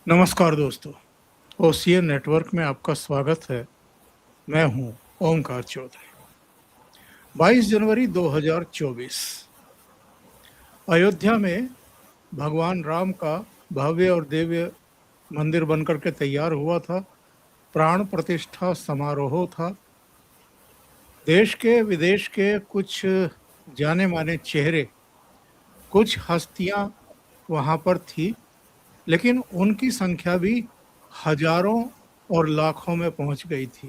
नमस्कार दोस्तों, OCA network में आपका स्वागत है। मैं हूं ओमकार चौधरी। 22 जनवरी 2024 अयोध्या में भगवान राम का भव्य और दिव्य मंदिर बनकर के तैयार हुआ था। प्राण प्रतिष्ठा समारोह था। देश के विदेश के कुछ जाने माने चेहरे, कुछ हस्तियां वहां पर थी, लेकिन उनकी संख्या भी हजारों और लाखों में पहुंच गई थी।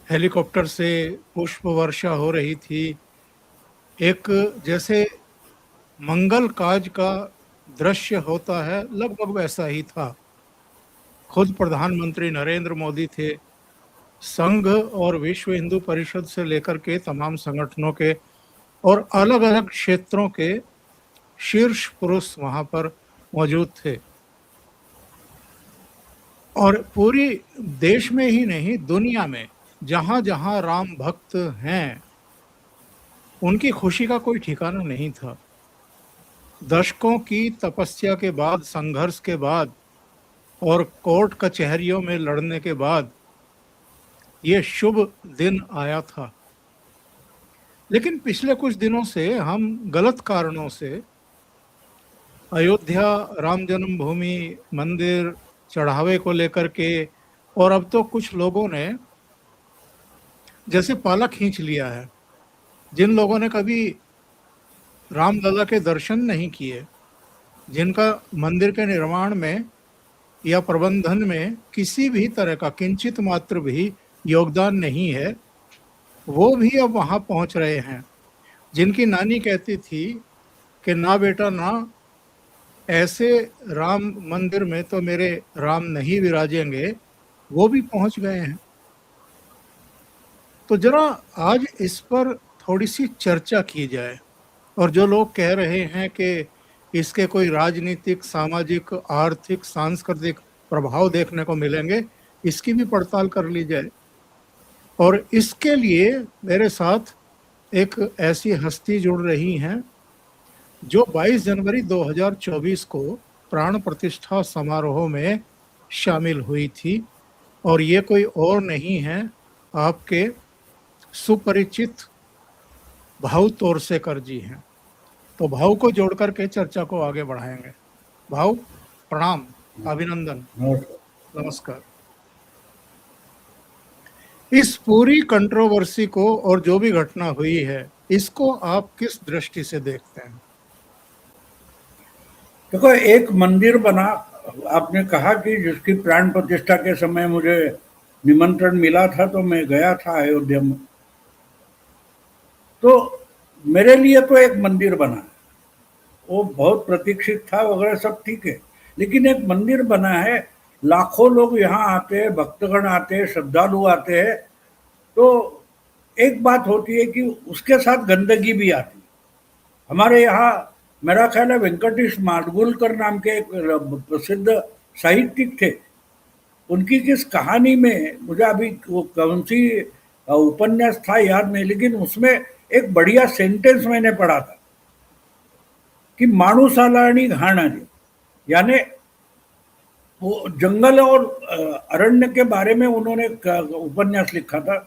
हेलीकॉप्टर से पुष्प वर्षा हो रही थी। एक जैसे मंगल काज का दृश्य होता है, लगभग वैसा ही था। खुद प्रधानमंत्री नरेंद्र मोदी थे। संघ और विश्व हिंदू परिषद से लेकर के तमाम संगठनों के और अलग अलग क्षेत्रों के शीर्ष पुरुष वहां पर मौजूद थे। और पूरी देश में ही नहीं, दुनिया में जहां जहां राम भक्त हैं, उनकी खुशी का कोई ठिकाना नहीं था। दशकों की तपस्या के बाद, संघर्ष के बाद और कोर्ट कचहरियों में लड़ने के बाद ये शुभ दिन आया था। लेकिन पिछले कुछ दिनों से हम गलत कारणों से अयोध्या राम जन्मभूमि मंदिर चढ़ावे को लेकर के, और अब तो कुछ लोगों ने जैसे पाला खींच लिया है। जिन लोगों ने कभी रामलला के दर्शन नहीं किए, जिनका मंदिर के निर्माण में या प्रबंधन में किसी भी तरह का किंचित मात्र भी योगदान नहीं है, वो भी अब वहां पहुंच रहे हैं। जिनकी नानी कहती थी कि ना बेटा ना, ऐसे राम मंदिर में तो मेरे राम नहीं विराजेंगे, वो भी पहुंच गए हैं। तो जरा आज इस पर थोड़ी सी चर्चा की जाए। और जो लोग कह रहे हैं कि इसके कोई राजनीतिक, सामाजिक, आर्थिक, सांस्कृतिक प्रभाव देखने को मिलेंगे, इसकी भी पड़ताल कर ली जाए। और इसके लिए मेरे साथ एक ऐसी हस्ती जुड़ रही हैं जो 22 जनवरी 2024 को प्राण प्रतिष्ठा समारोह में शामिल हुई थी, और ये कोई और नहीं है, आपके सुपरिचित भाऊ तोरसेकर जी हैं। तो भाऊ को जोड़कर के चर्चा को आगे बढ़ाएंगे। भाऊ प्रणाम, अभिनंदन, नमस्कार। इस पूरी कंट्रोवर्सी को और जो भी घटना हुई है, इसको आप किस दृष्टि से देखते हैं? देखो, एक मंदिर बना, आपने कहा कि जिसकी प्राण प्रतिष्ठा के समय मुझे निमंत्रण मिला था तो मैं गया था अयोध्या में। तो मेरे लिए तो एक मंदिर बना, वो बहुत प्रतीक्षित था वगैरह, सब ठीक है। लेकिन एक मंदिर बना है, लाखों लोग यहाँ आते हैं, भक्तगण आते हैं, श्रद्धालु आते हैं। तो एक बात होती है कि उसके साथ गंदगी भी आती है। हमारे यहाँ मेरा ख्याल है वेंकटेश माडगुलकर नाम के एक प्रसिद्ध साहित्यिक थे। उनकी किस कहानी में, मुझे अभी वो कौन सी उपन्यास था याद नहीं, लेकिन उसमें एक बढ़िया सेंटेंस मैंने पढ़ा था कि माणूस आला आणि घाण आली। यानी वो जंगल और अरण्य के बारे में उन्होंने उपन्यास लिखा था।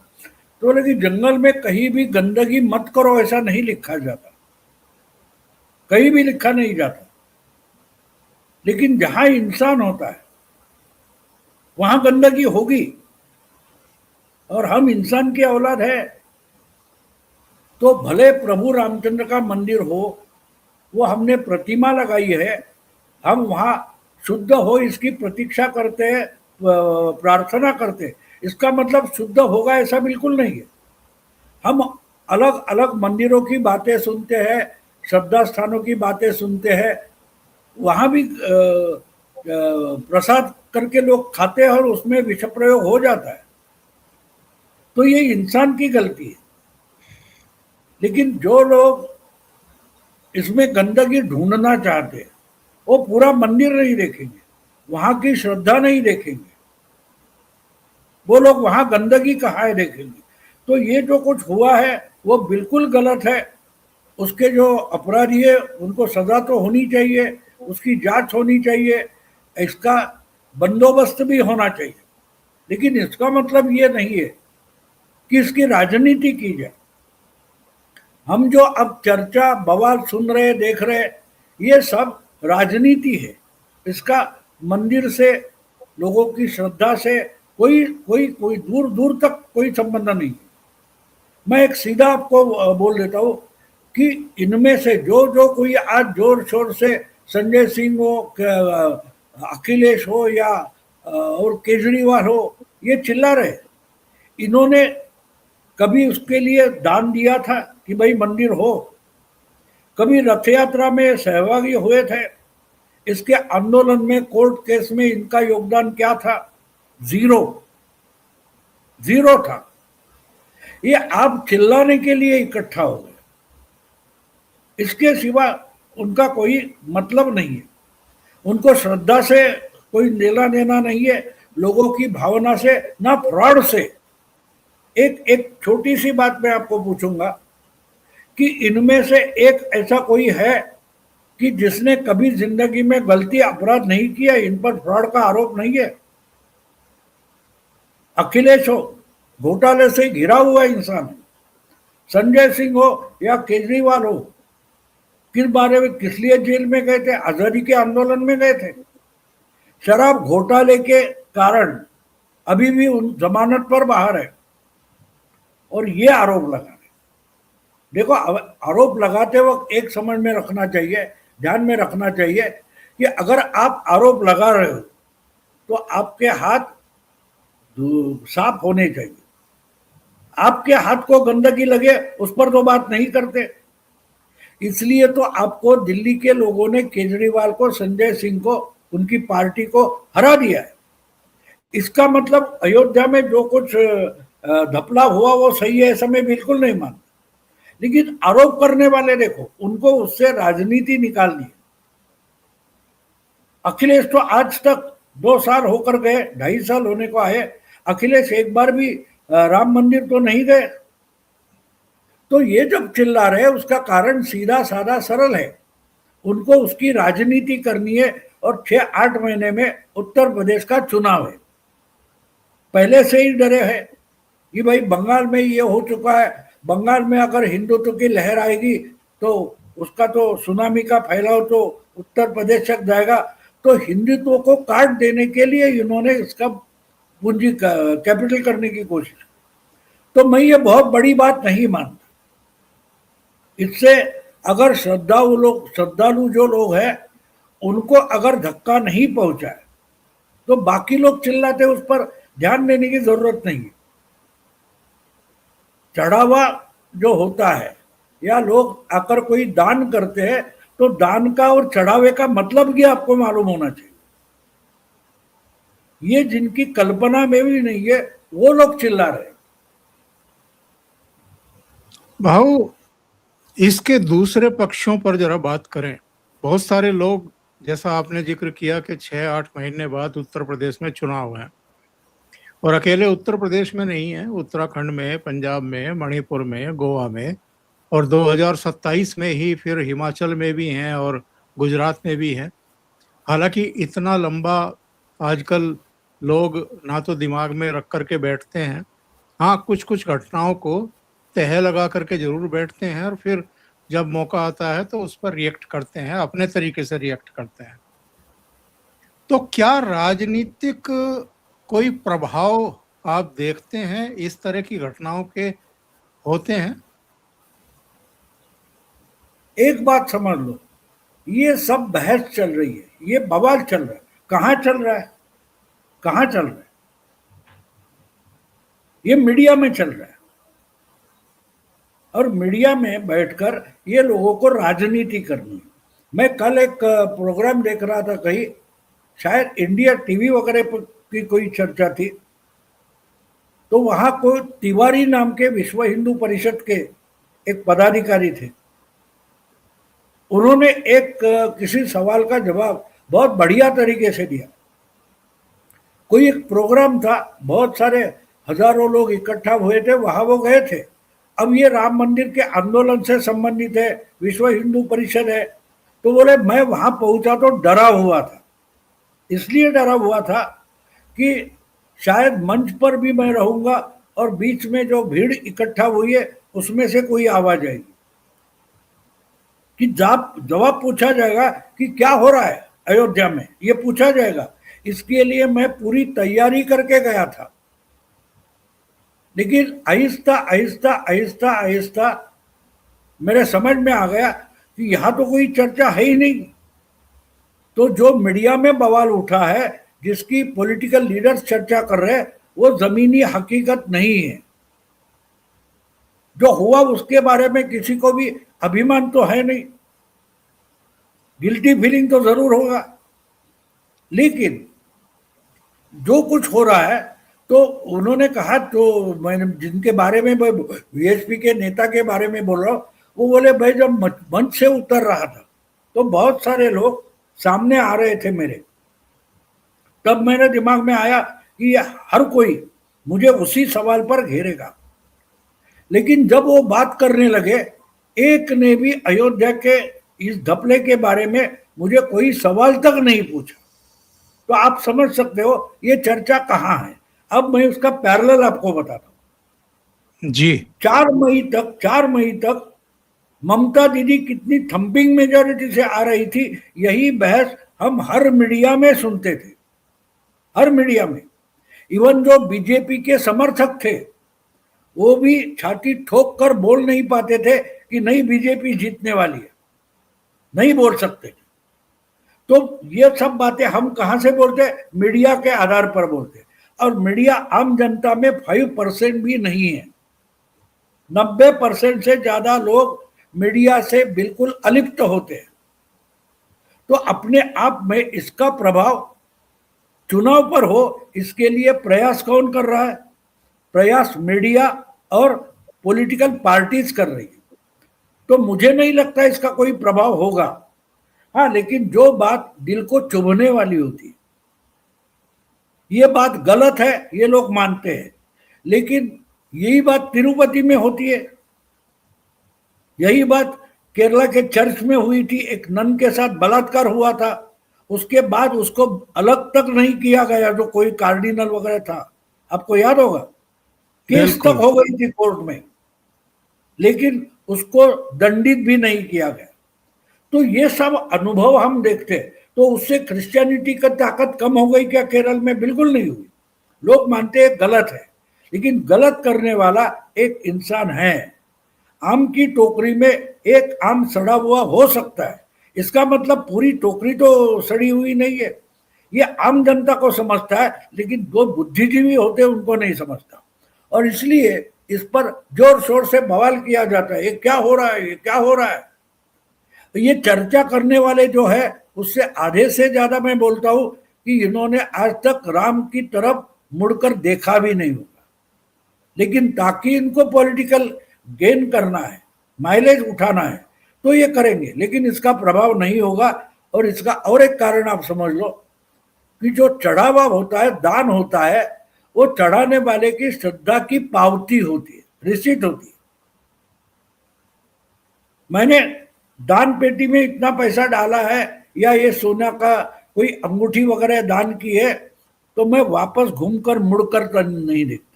तो लेकिन जंगल में कहीं भी गंदगी मत करो ऐसा नहीं लिखा जाता, कहीं भी लिखा नहीं जाता। लेकिन जहां इंसान होता है वहां गंदगी होगी, और हम इंसान की औलाद है। तो भले प्रभु रामचंद्र का मंदिर हो, वो हमने प्रतिमा लगाई है, हम वहां शुद्ध हो इसकी प्रतीक्षा करते हैं, प्रार्थना करते हैं। इसका मतलब शुद्ध होगा ऐसा बिल्कुल नहीं है। हम अलग अलग मंदिरों की बातें सुनते हैं, श्रद्धा स्थानों की बातें सुनते हैं, वहां भी प्रसाद करके लोग खाते हैं और उसमें विष प्रयोग हो जाता है। तो ये इंसान की गलती है। लेकिन जो लोग इसमें गंदगी ढूंढना चाहते हैं, वो पूरा मंदिर नहीं देखेंगे, वहां की श्रद्धा नहीं देखेंगे, वो लोग वहां गंदगी कहाँ है देखेंगे। तो ये जो कुछ हुआ है वो बिल्कुल गलत है। उसके जो अपराधी है उनको सजा तो होनी चाहिए, उसकी जांच होनी चाहिए। इसका बंदोबस्त भी होना चाहिए, लेकिन इसका मतलब ये नहीं है कि इसकी राजनीति की जाए। हम जो अब चर्चा बवाल सुन रहे देख रहे, ये सब राजनीति है। इसका मंदिर से, लोगों की श्रद्धा से कोई कोई कोई दूर दूर तक कोई संबंध नहीं। मैं एक सीधा आपको बोल देता हूँ कि इनमें से जो जो कोई आज जोर शोर से संजय सिंह हो, अखिलेश हो या और केजरीवाल हो, ये चिल्ला रहे, इन्होंने कभी उसके लिए दान दिया था कि भाई मंदिर हो? कभी रथ यात्रा में सहभागी हुए थे? इसके आंदोलन में, कोर्ट केस में इनका योगदान क्या था? जीरो, जीरो था। ये आप चिल्लाने के लिए इकट्ठा हो गए, इसके सिवा उनका कोई मतलब नहीं है। उनको श्रद्धा से कोई लेना देना नहीं है, लोगों की भावना से, ना फ्रॉड से। एक एक छोटी सी बात मैं आपको पूछूंगा कि इनमें से एक ऐसा कोई है कि जिसने कभी जिंदगी में गलती, अपराध नहीं किया, इन पर फ्रॉड का आरोप नहीं है? अखिलेश हो, घोटाले से घिरा हुआ इंसान है। संजय सिंह हो या केजरीवाल हो, किस बारे में, किस लिए जेल में गए थे? आजादी के आंदोलन में गए थे। शराब घोटाले के कारण अभी भी उन जमानत पर बाहर है, और ये आरोप लगा रहे। देखो, आरोप लगाते वक्त एक समझ में रखना चाहिए, ध्यान में रखना चाहिए कि अगर आप आरोप लगा रहे हो तो आपके हाथ साफ होने चाहिए। आपके हाथ को गंदगी लगे उस पर तो बात नहीं करते। इसलिए तो आपको दिल्ली के लोगों ने केजरीवाल को, संजय सिंह को, उनकी पार्टी को हरा दिया है। इसका मतलब अयोध्या में जो कुछ धपला हुआ वो सही है, ऐसा मैं बिल्कुल नहीं मानता। लेकिन आरोप करने वाले देखो, उनको उससे राजनीति निकालनी है। अखिलेश तो आज तक 2 साल होकर गए, 2.5 साल होने को आए, अखिलेश एक बार भी राम मंदिर तो नहीं गए। तो ये जब चिल्ला रहे, उसका कारण सीधा साधा सरल है। उनको उसकी राजनीति करनी है, और 6-8 महीने में उत्तर प्रदेश का चुनाव है। पहले से ही डरे हैं कि भाई बंगाल में ये हो चुका है, बंगाल में अगर हिंदुत्व की लहर आएगी तो उसका तो सुनामी का फैलाव तो उत्तर प्रदेश तक जाएगा। तो हिंदुत्व को काट देने के लिए इन्होंने इसका पूंजी कैपिटल करने की कोशिश। तो मैं ये बहुत बड़ी बात नहीं मानता। इससे अगर श्रद्धालु जो लोग हैं, उनको अगर धक्का नहीं पहुंचा है तो बाकी लोग चिल्लाते, उस पर ध्यान देने की जरूरत नहीं है। चढ़ावा जो होता है या लोग आकर कोई दान करते हैं, तो दान का और चढ़ावे का मतलब भी आपको मालूम होना चाहिए। ये जिनकी कल्पना में भी नहीं है, वो लोग चिल्ला रहे। भाऊ, इसके दूसरे पक्षों पर जरा बात करें। बहुत सारे लोग, जैसा आपने जिक्र किया कि 6-8 महीने बाद उत्तर प्रदेश में चुनाव है, और अकेले उत्तर प्रदेश में नहीं है, उत्तराखंड में, पंजाब में, मणिपुर में, गोवा में, और 2027 में ही फिर हिमाचल में भी हैं और गुजरात में भी हैं। हालांकि इतना लंबा आजकल लोग ना तो दिमाग में रख करके बैठते हैं, हाँ कुछ कुछ घटनाओं को तह लगा करके जरूर बैठते हैं, और फिर जब मौका आता है तो उस पर रिएक्ट करते हैं, अपने तरीके से रिएक्ट करते हैं। तो क्या राजनीतिक कोई प्रभाव आप देखते हैं इस तरह की घटनाओं के होते हैं? एक बात समझ लो, ये सब बहस चल रही है, ये बवाल चल रहा है। कहाँ चल रहा है? कहाँ चल रहा है? ये मीडिया में चल रहा है, और मीडिया में बैठकर ये लोगों को राजनीति करनी है। मैं कल एक प्रोग्राम देख रहा था, कहीं शायद इंडिया टीवी वगैरह की कोई चर्चा थी, तो वहां कोई तिवारी नाम के विश्व हिंदू परिषद के एक पदाधिकारी थे। उन्होंने एक किसी सवाल का जवाब बहुत बढ़िया तरीके से दिया। कोई एक प्रोग्राम था, बहुत सारे हजारों लोग इकट्ठा हुए थे, वहां वो गए थे। अब ये राम मंदिर के आंदोलन से संबंधित है, विश्व हिंदू परिषद है, तो बोले मैं वहां पहुंचा तो डरा हुआ था इसलिए डरा हुआ था कि शायद मंच पर भी मैं रहूंगा और बीच में जो भीड़ इकट्ठा हुई है उसमें से कोई आवाज आएगी कि जवाब पूछा जाएगा कि क्या हो रहा है अयोध्या में, ये पूछा जाएगा। इसके लिए मैं पूरी तैयारी करके गया था, लेकिन आहिस्ता आहिस्ता आहिस्ता आहिस्ता मेरे समझ में आ गया कि यहां तो कोई चर्चा है ही नहीं। तो जो मीडिया में बवाल उठा है, जिसकी पॉलिटिकल लीडर्स चर्चा कर रहे हैं, वो जमीनी हकीकत नहीं है। जो हुआ उसके बारे में किसी को भी अभिमान तो है नहीं, गिल्टी फीलिंग तो जरूर होगा, लेकिन जो कुछ हो रहा है, तो उन्होंने कहा, तो मैंने जिनके बारे में वीएचपी के नेता के बारे में बोल रहा हूँ, वो बोले भाई जब मंच से उतर रहा था तो बहुत सारे लोग सामने आ रहे थे मेरे, तब मेरे दिमाग में आया कि हर कोई मुझे उसी सवाल पर घेरेगा। लेकिन जब वो बात करने लगे, एक ने भी अयोध्या के इस घपले के बारे में मुझे कोई सवाल तक नहीं पूछा। तो आप समझ सकते हो ये चर्चा कहाँ है। अब मैं उसका पैरेलल आपको बताता हूँ। जी 4 मई तक ममता दीदी कितनी थंपिंग मेजोरिटी से आ रही थी, यही बहस हम हर मीडिया में सुनते थे, हर मीडिया में। इवन जो बीजेपी के समर्थक थे वो भी छाती ठोक कर बोल नहीं पाते थे कि नहीं बीजेपी जीतने वाली है, नहीं बोल सकते थे। तो ये सब बातें हम कहां से बोलते, मीडिया के आधार पर बोलते, और मीडिया आम जनता में 5% भी नहीं है। 90% से ज्यादा लोग मीडिया से बिल्कुल अलिप्त होते हैं। तो अपने आप में इसका प्रभाव चुनाव पर हो, इसके लिए प्रयास कौन कर रहा है? प्रयास मीडिया और पॉलिटिकल पार्टीज कर रही है। तो मुझे नहीं लगता इसका कोई प्रभाव होगा। हाँ, लेकिन जो बात दिल को चुभने वाली होती है, ये बात गलत है ये लोग मानते हैं, लेकिन यही बात तिरुपति में होती है, यही बात केरला के चर्च में हुई थी, एक नन के साथ बलात्कार हुआ था, उसके बाद उसको अलग तक नहीं किया गया जो कोई कार्डिनल वगैरह था, आपको याद होगा, केस तक हो गई थी कोर्ट में, लेकिन उसको दंडित भी नहीं किया गया। तो ये सब अनुभव हम देखते, तो उससे क्रिश्चियनिटी का ताकत कम हो गई क्या केरल में? बिल्कुल नहीं हुई। लोग मानते हैं गलत है, लेकिन गलत करने वाला एक इंसान है। आम की टोकरी में एक आम सड़ा हुआ हो सकता है, इसका मतलब पूरी टोकरी तो सड़ी हुई नहीं है। ये आम जनता को समझता है, लेकिन जो बुद्धिजीवी होते हैं उनको नहीं समझता, और इसलिए इस पर जोर शोर से बवाल किया जाता है, ये क्या हो रहा है, ये क्या हो रहा है। तो ये चर्चा करने वाले जो है, उससे आधे से ज्यादा मैं बोलता हूं कि इन्होंने आज तक राम की तरफ मुड़कर देखा भी नहीं होगा, लेकिन ताकि इनको पॉलिटिकल गेन करना है, माइलेज उठाना है, तो ये करेंगे, लेकिन इसका प्रभाव नहीं होगा। और इसका और एक कारण आप समझ लो कि जो चढ़ावा होता है, दान होता है, वो चढ़ाने वाले की श्रद्धा की पावती होती है, रिसीट होती है। मैंने दान पेटी में इतना पैसा डाला है या ये सोना का कोई अंगूठी वगैरह दान की है, तो मैं वापस घूमकर मुड़कर तो नहीं देखता।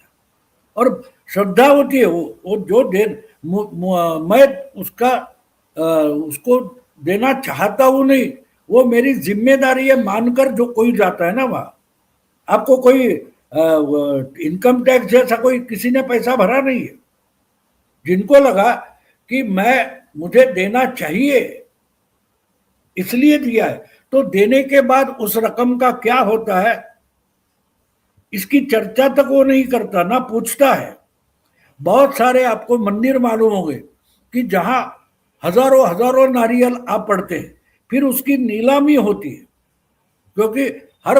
और श्रद्धा होती है, वो जो दे मैं उसको देना चाहता हूं नहीं, वो मेरी जिम्मेदारी है मानकर जो कोई जाता है ना वहां। आपको कोई इनकम टैक्स जैसा कोई किसी ने पैसा भरा नहीं है, जिनको लगा कि मुझे देना चाहिए इसलिए दिया है, तो देने के बाद उस रकम का क्या होता है इसकी चर्चा तक वो नहीं करता, ना पूछता है। बहुत सारे आपको मंदिर मालूम होंगे कि जहां हजारों हजारों नारियल आप पड़ते हैं, फिर उसकी नीलामी होती है, क्योंकि हर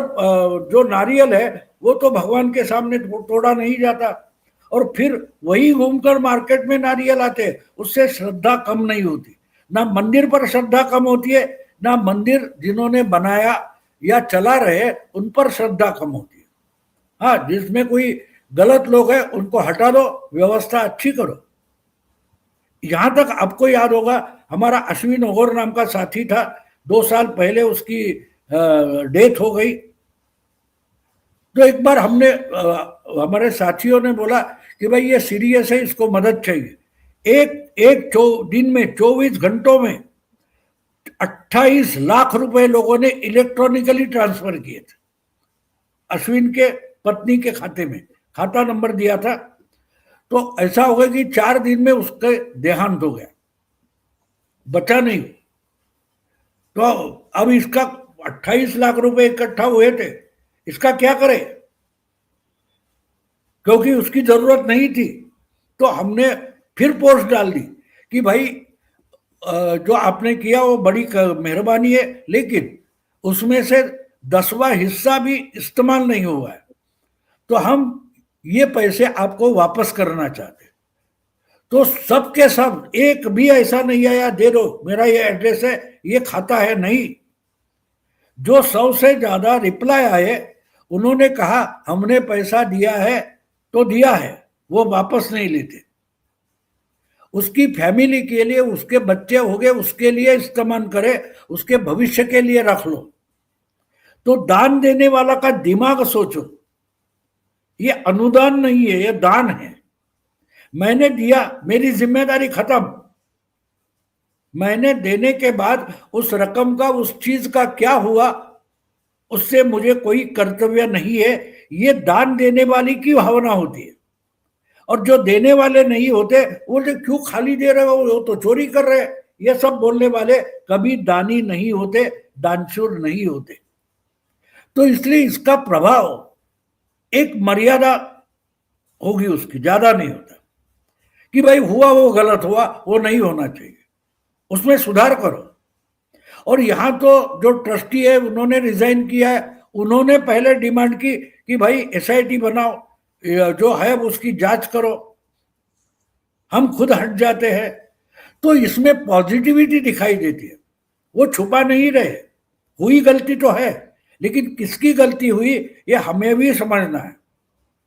जो नारियल है वो तो भगवान के सामने तोड़ा नहीं जाता, और फिर वही घूमकर मार्केट में नारियल आते हैं। उससे श्रद्धा कम नहीं होती, ना मंदिर पर श्रद्धा कम होती है, ना मंदिर जिन्होंने बनाया या चला रहे उन पर श्रद्धा कम होती है। हाँ, जिसमें कोई गलत लोग हैं उनको हटा दो, व्यवस्था अच्छी करो। यहां तक आपको याद होगा, हमारा अश्विन ओघोर नाम का साथी था, 2 साल पहले उसकी डेथ हो गई। तो एक बार हमने हमारे साथियों ने बोला कि भाई ये सीरियस है, इसको मदद चाहिए। दिन में 24 घंटों में 28 लाख रुपए लोगों ने इलेक्ट्रॉनिकली ट्रांसफर किए थे अश्विन के पत्नी के खाते में। खाता नंबर दिया था। तो ऐसा हो गया कि 4 दिन में उसके देहांत हो गया, बचा नहीं। तो अब इसका 28 लाख रुपए इकट्ठा हुए थे, इसका क्या करे, क्योंकि उसकी जरूरत नहीं थी। तो हमने फिर पोस्ट डाल दी कि भाई जो आपने किया वो बड़ी मेहरबानी है, लेकिन उसमें से 10वां हिस्सा भी इस्तेमाल नहीं हुआ है, तो हम ये पैसे आपको वापस करना चाहते। तो सबके सब एक भी ऐसा नहीं आया दे दो, मेरा ये एड्रेस है, ये खाता है, नहीं। जो 100 से ज्यादा रिप्लाई आए उन्होंने कहा हमने पैसा दिया है तो दिया है, वो वापस नहीं लेते। उसकी फैमिली के लिए, उसके बच्चे हो गए उसके लिए इस्तेमाल करे, उसके भविष्य के लिए रख लो। तो दान देने वाला का दिमाग सोचो, ये अनुदान नहीं है, ये दान है। मैंने दिया, मेरी जिम्मेदारी खत्म। मैंने देने के बाद उस रकम का, उस चीज का क्या हुआ, उससे मुझे कोई कर्तव्य नहीं है। ये दान देने वाली की भावना होती है। और जो देने वाले नहीं होते वो क्यों खाली दे रहे हो, वो तो चोरी कर रहे हैं, ये सब बोलने वाले कभी दानी नहीं होते, दानशूर नहीं होते। तो इसलिए इसका प्रभाव एक मर्यादा होगी उसकी, ज्यादा नहीं होता कि भाई हुआ वो गलत हुआ, वो नहीं होना चाहिए, उसमें सुधार करो। और यहां तो जो ट्रस्टी है उन्होंने रिजाइन किया है, उन्होंने पहले डिमांड की कि भाई एसआईटी बनाओ, जो है उसकी जांच करो। हम खुद हट जाते हैं। तो इसमें पॉजिटिविटी दिखाई देती है, वो छुपा नहीं रहे। हुई गलती तो है, लेकिन किसकी गलती हुई ये हमें भी समझना है।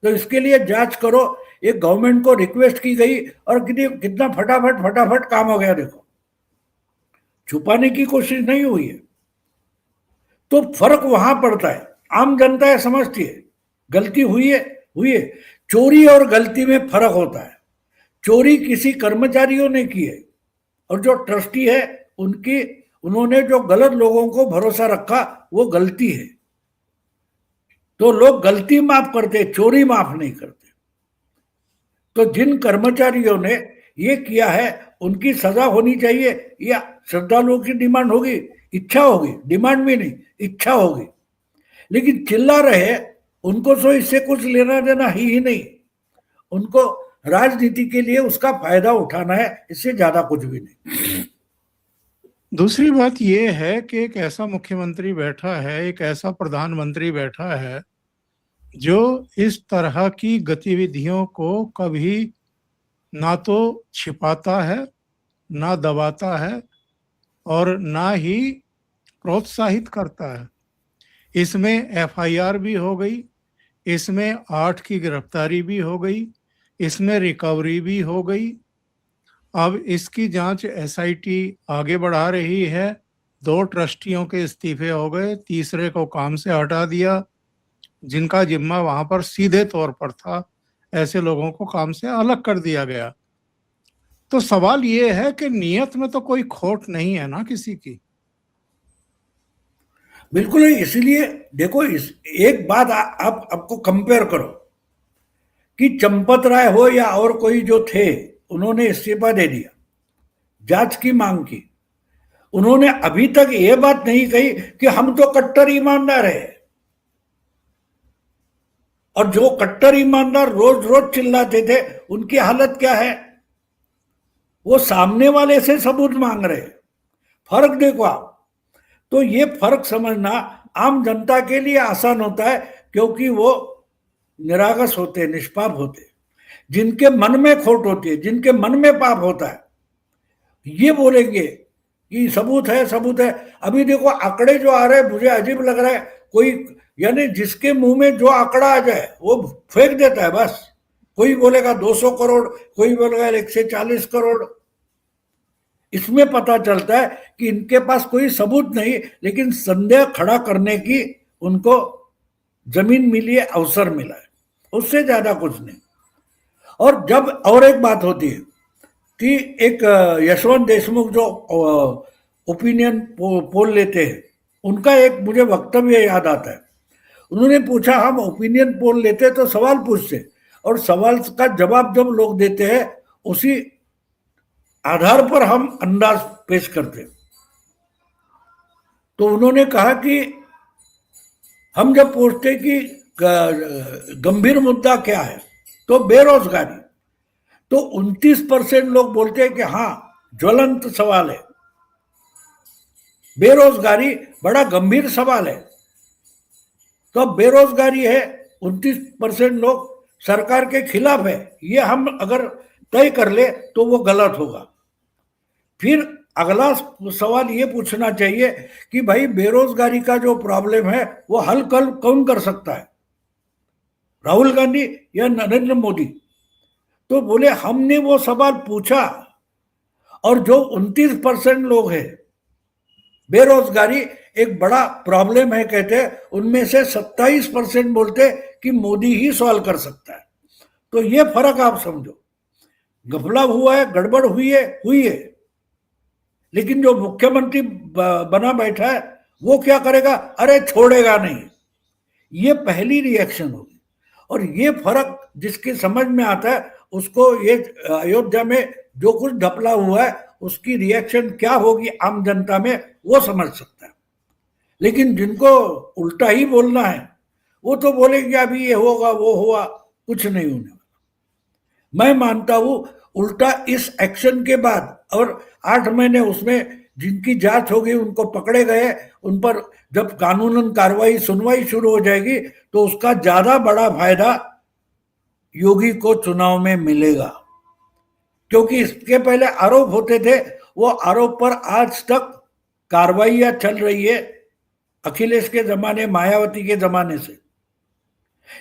तो इसके लिए जांच करो। एक गवर्नमेंट को रिक्वेस्ट की गई और कितना फटाफट फटाफट काम हो गया, देखो। छुपाने की कोशिश नहीं हुई है। तो फर्क वहां पड़ता है, आम जनता है समझती है गलती हुई है, हुई है। चोरी और गलती में फर्क होता है। चोरी किसी कर्मचारियों ने की है, और जो ट्रस्टी है उन्होंने जो गलत लोगों को भरोसा रखा वो गलती है। तो लोग गलती माफ करते, चोरी माफ नहीं करते। तो जिन कर्मचारियों ने ये किया है उनकी सजा होनी चाहिए, या श्रद्धालुओं की डिमांड होगी, इच्छा होगी, डिमांड भी नहीं, इच्छा होगी। लेकिन चिल्ला रहे, उनको तो इससे कुछ लेना देना ही नहीं। उनको राजनीति के लिए उसका फायदा उठाना है, इससे ज्यादा कुछ भी नहीं। दूसरी बात यह है कि एक ऐसा मुख्यमंत्री बैठा है, एक ऐसा प्रधानमंत्री बैठा है जो इस तरह की गतिविधियों को कभी ना तो छिपाता है, ना दबाता है, और ना ही प्रोत्साहित करता है। इसमें एफआईआर भी हो गई, इसमें 8 की गिरफ्तारी भी हो गई, इसमें रिकवरी भी हो गई। अब इसकी जांच एसआईटी आगे बढ़ा रही है। 2 ट्रस्टियों के इस्तीफे हो गए, तीसरे को काम से हटा दिया, जिनका जिम्मा वहां पर सीधे तौर पर था। ऐसे लोगों को काम से अलग कर दिया गया। तो सवाल ये है कि नियत में तो कोई खोट नहीं है ना किसी की। बिल्कुल नहीं। इसीलिए देखो, एक बात आप आपको कंपेयर करो कि चंपत राय हो या और कोई जो थे, उन्होंने इस्तीफा दे दिया, जांच की मांग की। उन्होंने अभी तक ये बात नहीं कही कि हम तो कट्टर ईमानदार है। और जो कट्टर ईमानदार रोज रोज चिल्लाते थे, उनकी हालत क्या है? वो सामने वाले से सबूत मांग रहे। फर्क देखो आप। तो ये फर्क समझना आम जनता के लिए आसान होता है, क्योंकि वो निरागस होते, निष्पाप होते। जिनके मन में खोट होती है, जिनके मन में पाप होता है, ये बोलेंगे कि सबूत है, सबूत है। अभी देखो आंकड़े जो आ रहे हैं, मुझे अजीब लग रहा है। कोई, यानी जिसके मुंह में जो आंकड़ा आ जाए वो फेंक देता है बस। कोई बोलेगा 200 करोड़, कोई बोलेगा 140 करोड़। इसमें पता चलता है कि इनके पास कोई सबूत नहीं, लेकिन संदेह खड़ा करने की उनको जमीन मिली है, अवसर मिला है, उससे ज्यादा कुछ नहीं। और जब और एक बात होती है कि एक यशवंत देशमुख जो ओपिनियन पोल लेते हैं, उनका एक मुझे वक्तव्य याद आता है। उन्होंने पूछा, हम ओपिनियन पोल लेते तो सवाल पूछते, और सवाल का जवाब जब लोग देते हैं उसी आधार पर हम अंदाज पेश करते। तो उन्होंने कहा कि हम जब पूछते कि गंभीर मुद्दा क्या है, तो बेरोजगारी, तो 29% लोग बोलते हैं कि हाँ ज्वलंत सवाल है, बेरोजगारी बड़ा गंभीर सवाल है। तो अब बेरोजगारी है, 29% लोग सरकार के खिलाफ है, ये हम अगर तय कर ले तो वो गलत होगा। फिर अगला सवाल ये पूछना चाहिए कि भाई बेरोजगारी का जो प्रॉब्लम है वो हल कौन कर सकता है, राहुल गांधी या नरेंद्र मोदी? तो बोले हमने वो सवाल पूछा, और जो 29% लोग हैं बेरोजगारी एक बड़ा प्रॉब्लम है कहते, उनमें से 27% बोलते कि मोदी ही सॉल्व कर सकता है। तो ये फर्क आप समझो, घपला हुआ है, गड़बड़ हुई है, लेकिन जो मुख्यमंत्री बना बैठा है वो क्या करेगा? अरे छोड़ेगा नहीं। ये पहली रिएक्शन होगी, और ये फर्क जिसकी समझ में आता है उसको ये अयोध्या में जो कुछ घपला हुआ है उसकी रिएक्शन क्या होगी आम जनता में वो समझ सकता है। लेकिन जिनको उल्टा ही बोलना है वो तो बोलेंगे अभी ये होगा वो हुआ, कुछ नहीं होने वाला। मैं मानता हूं उल्टा इस एक्शन के बाद और 8 महीने उसमें जिनकी जांच होगी उनको पकड़े गए, उन पर जब कानूनन कार्रवाई सुनवाई शुरू हो जाएगी तो उसका ज्यादा बड़ा फायदा योगी को चुनाव में मिलेगा। क्योंकि इसके पहले आरोप होते थे, वो आरोप पर आज तक कार्रवाइयां चल रही है अखिलेश के जमाने, मायावती के जमाने से।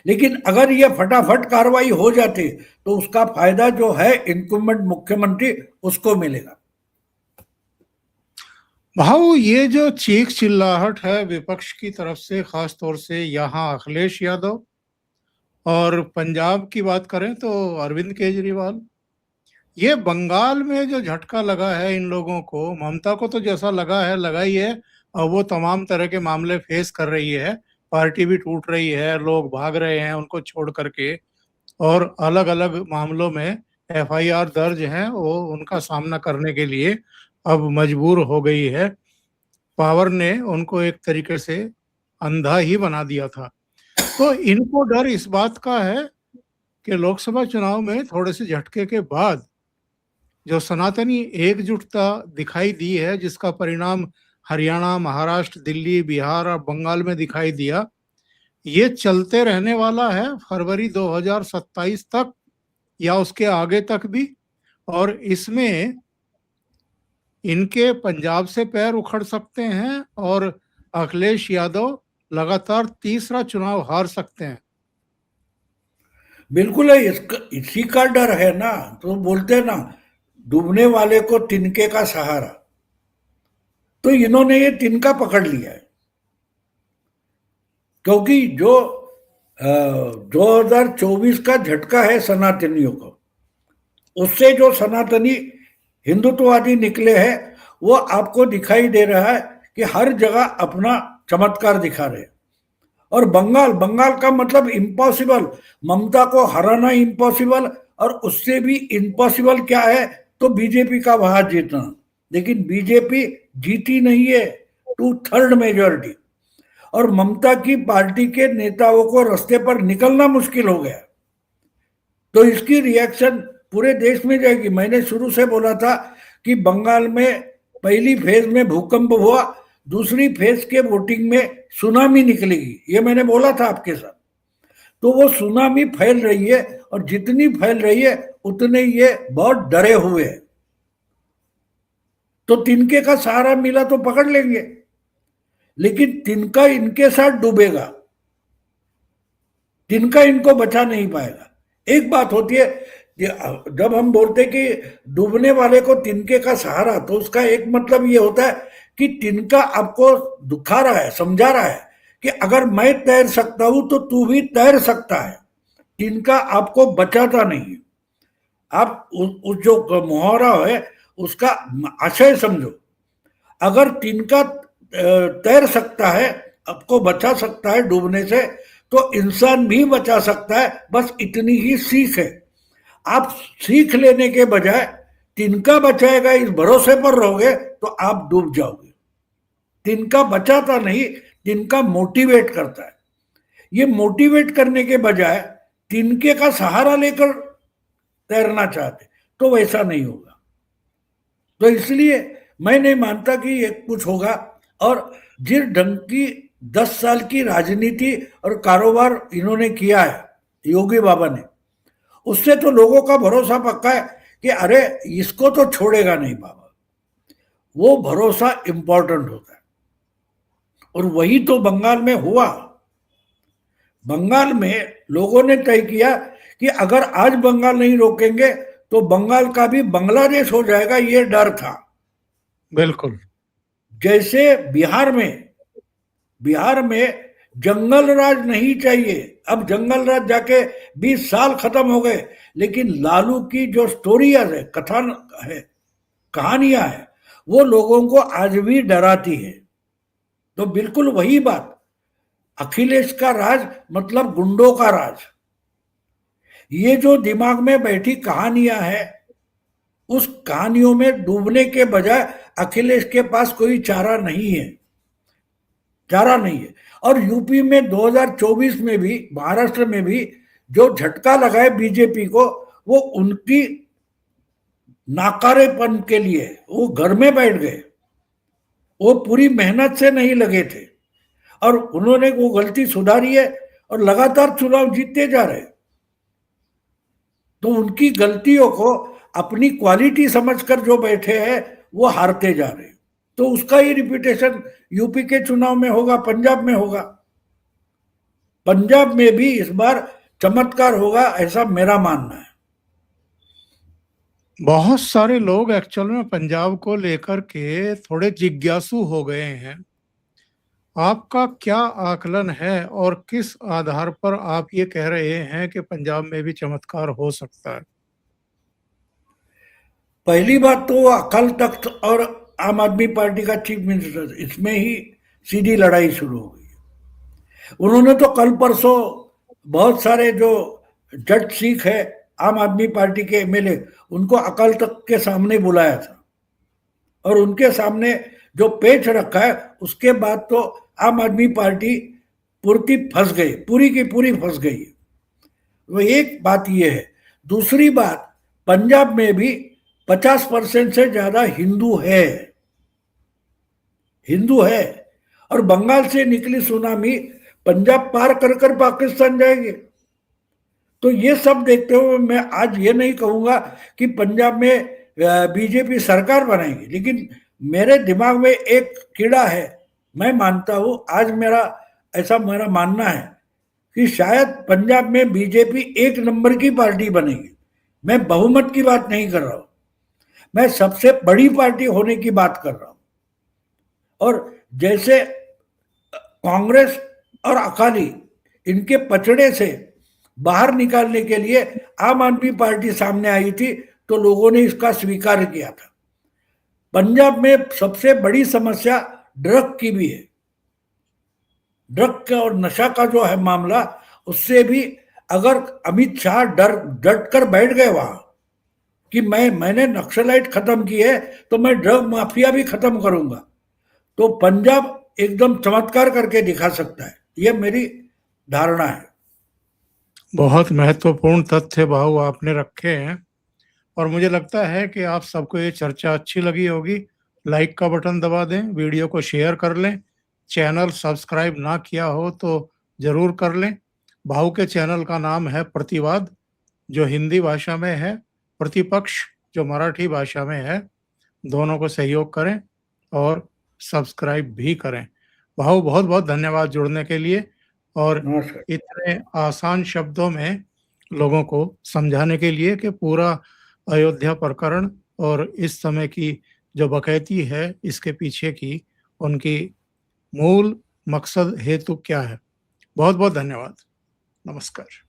लेकिन अगर ये फटाफट कार्रवाई हो जाती तो उसका फायदा जो है इनकम्बेंट मुख्यमंत्री उसको मिलेगा। भाऊ, ये जो चीख चिल्लाहट है विपक्ष की तरफ से, खास तौर से यहाँ अखिलेश यादव, और पंजाब की बात करें तो अरविंद केजरीवाल, ये बंगाल में जो झटका लगा है इन लोगों को, ममता को तो जैसा लगा है लगा ही है, और वो तमाम तरह के मामले फेस कर रही है, पार्टी भी टूट रही है, लोग भाग रहे हैं उनको छोड़ करके, और अलग अलग मामलों में एफआईआर दर्ज हैं, वो उनका सामना करने के लिए अब मजबूर हो गई है। पावर ने उनको एक तरीके से अंधा ही बना दिया था। तो इनको डर इस बात का है कि लोकसभा चुनाव में थोड़े से झटके के बाद जो सनातनी एकजुटता दिखाई दी है, जिसका परिणाम हरियाणा, महाराष्ट्र, दिल्ली, बिहार और बंगाल में दिखाई दिया, ये चलते रहने वाला है फरवरी 2027 तक या उसके आगे तक भी। और इसमें इनके पंजाब से पैर उखड़ सकते हैं और अखिलेश यादव लगातार तीसरा चुनाव हार सकते हैं। बिल्कुल है, इसी का डर है ना। तो बोलते हैं ना, डूबने वाले को तिनके का सहारा। तो इन्होंने ये तिनका पकड़ लिया है, क्योंकि जो 2024 का झटका है सनातनियों को, उससे जो सनातनी हिंदुत्ववादी निकले हैं वो आपको दिखाई दे रहा है कि हर जगह अपना चमत्कार दिखा रहे हैं। और बंगाल का मतलब इम्पॉसिबल, ममता को हराना इम्पॉसिबल, और उससे भी इम्पॉसिबल क्या है तो बीजेपी का वहां जीतना। लेकिन बीजेपी जीती नहीं है, 2/3 मेजॉरिटी, और ममता की पार्टी के नेताओं को रास्ते पर निकलना मुश्किल हो गया। तो इसकी रिएक्शन पूरे देश में जाएगी। मैंने शुरू से बोला था कि बंगाल में पहली फेज में भूकंप हुआ, दूसरी फेज के वोटिंग में सुनामी निकलेगी, ये मैंने बोला था आपके साथ। तो वो सुनामी फैल रही है, और जितनी फैल रही है उतने ये बहुत डरे हुए हैं। तो तिनके का सहारा मिला तो पकड़ लेंगे, लेकिन तिनका इनके साथ डूबेगा, तिनका इनको बचा नहीं पाएगा। एक बात होती है जब हम बोलते कि डूबने वाले को तिनके का सहारा, तो उसका एक मतलब ये होता है कि तिनका आपको दुखा रहा है, समझा रहा है कि अगर मैं तैर सकता हूं तो तू भी तैर सकता है। तिनका आपको बचाता नहीं। आप उस जो मुहावरा है उसका आशय समझो। अगर तिनका तैर सकता है, आपको बचा सकता है डूबने से, तो इंसान भी बचा सकता है। बस इतनी ही सीख है। आप सीख लेने के बजाय तिनका बचाएगा इस भरोसे पर रहोगे तो आप डूब जाओगे। तिनका बचाता नहीं, तिनका मोटिवेट करता है। ये मोटिवेट करने के बजाय तिनके का सहारा लेकर तैरना चाहते, तो वैसा नहीं होगा। तो इसलिए मैं नहीं मानता कि ये कुछ होगा। और जिस ढंग की 10 साल की राजनीति और कारोबार इन्होंने किया है योगी बाबा ने, उससे तो लोगों का भरोसा पक्का है कि अरे इसको तो छोड़ेगा नहीं बाबा। वो भरोसा इंपॉर्टेंट होता है। और वही तो बंगाल में हुआ। बंगाल में लोगों ने तय किया कि अगर आज बंगाल नहीं रोकेंगे तो बंगाल का भी बांग्लादेश हो जाएगा, ये डर था। बिल्कुल। जैसे बिहार में जंगल राज नहीं चाहिए। अब जंगल राज जाके 20 साल खत्म हो गए, लेकिन लालू की जो स्टोरियाज है, कथा है, कहानियां है, वो लोगों को आज भी डराती है। तो बिल्कुल वही बात, अखिलेश का राज मतलब गुंडों का राज। ये जो दिमाग में बैठी कहानियां हैं, उस कहानियों में डूबने के बजाय अखिलेश के पास कोई चारा नहीं है। और यूपी में 2024 में भी, महाराष्ट्र में भी जो झटका लगाए बीजेपी को, वो उनकी नाकारेपन के लिए वो घर में बैठ गए। वो पूरी मेहनत से नहीं लगे थे और उन्होंने वो गलती सुधारी है और लगातार चुनाव जीतते जा रहे। तो उनकी गलतियों को अपनी क्वालिटी समझकर जो बैठे हैं वो हारते जा रहे। तो उसका ही रिपीटेशन यूपी के चुनाव में होगा, पंजाब में होगा। पंजाब में भी इस बार चमत्कार होगा, ऐसा मेरा मानना है। बहुत सारे लोग एक्चुअल में पंजाब को लेकर के थोड़े जिज्ञासु हो गए हैं। आपका क्या आकलन है और किस आधार पर आप ये कह रहे हैं कि पंजाब में भी चमत्कार हो सकता है? पहली बात तो अकाल तख्त और आम आदमी पार्टी का चीफ मिनिस्टर, इसमें ही सीधी लड़ाई शुरू हो गई। उन्होंने तो कल परसों बहुत सारे जो जट सिख है आम आदमी पार्टी के एमएलए, उनको अकाल तख्त के सामने बुलाया था और उनके सामने जो पेच रखा है, उसके बाद तो आम आदमी पार्टी पूरी की पूरी फंस गई। वो एक बात ये है। दूसरी बात, पंजाब में भी 50% से ज्यादा हिंदू है और बंगाल से निकली सुनामी पंजाब पार कर कर पाकिस्तान जाएगी। तो ये सब देखते हुए मैं आज ये नहीं कहूंगा कि पंजाब में बीजेपी सरकार बनाएगी, लेकिन मेरे दिमाग में एक कीड़ा है। मैं मानता हूं, आज मेरा मानना है कि शायद पंजाब में बीजेपी 1 नंबर की पार्टी बनेगी। मैं बहुमत की बात नहीं कर रहा हूं, मैं सबसे बड़ी पार्टी होने की बात कर रहा हूं। और जैसे कांग्रेस और अकाली, इनके पचड़े से बाहर निकालने के लिए आम आदमी पार्टी सामने आई थी, तो लोगों ने इसका स्वीकार किया था। पंजाब में सबसे बड़ी समस्या ड्रग की भी है। ड्रग का और नशा का जो है मामला, उससे भी अगर अमित शाह डट कर बैठ गए वहां कि मैंने नक्सलाइट खत्म की है तो मैं ड्रग माफिया भी खत्म करूंगा, तो पंजाब एकदम चमत्कार करके दिखा सकता है। यह मेरी धारणा है। बहुत महत्वपूर्ण तथ्य भाऊ आपने रखे हैं और मुझे लगता है कि आप सबको ये चर्चा अच्छी लगी होगी। लाइक का बटन दबा दें, वीडियो को शेयर कर लें, चैनल सब्सक्राइब ना किया हो तो जरूर कर लें। भाऊ के चैनल का नाम है प्रतिवाद, जो हिंदी भाषा में है, प्रतिपक्ष जो मराठी भाषा में है। दोनों को सहयोग करें और सब्सक्राइब भी करें। भाऊ बहुत बहुत धन्यवाद जुड़ने के लिए और नमस्कार। इतने आसान शब्दों में लोगों को समझाने के लिए कि पूरा अयोध्या प्रकरण और इस समय की जो डकैती है, इसके पीछे की उनकी मूल मकसद हेतु क्या है। बहुत-बहुत धन्यवाद। नमस्कार।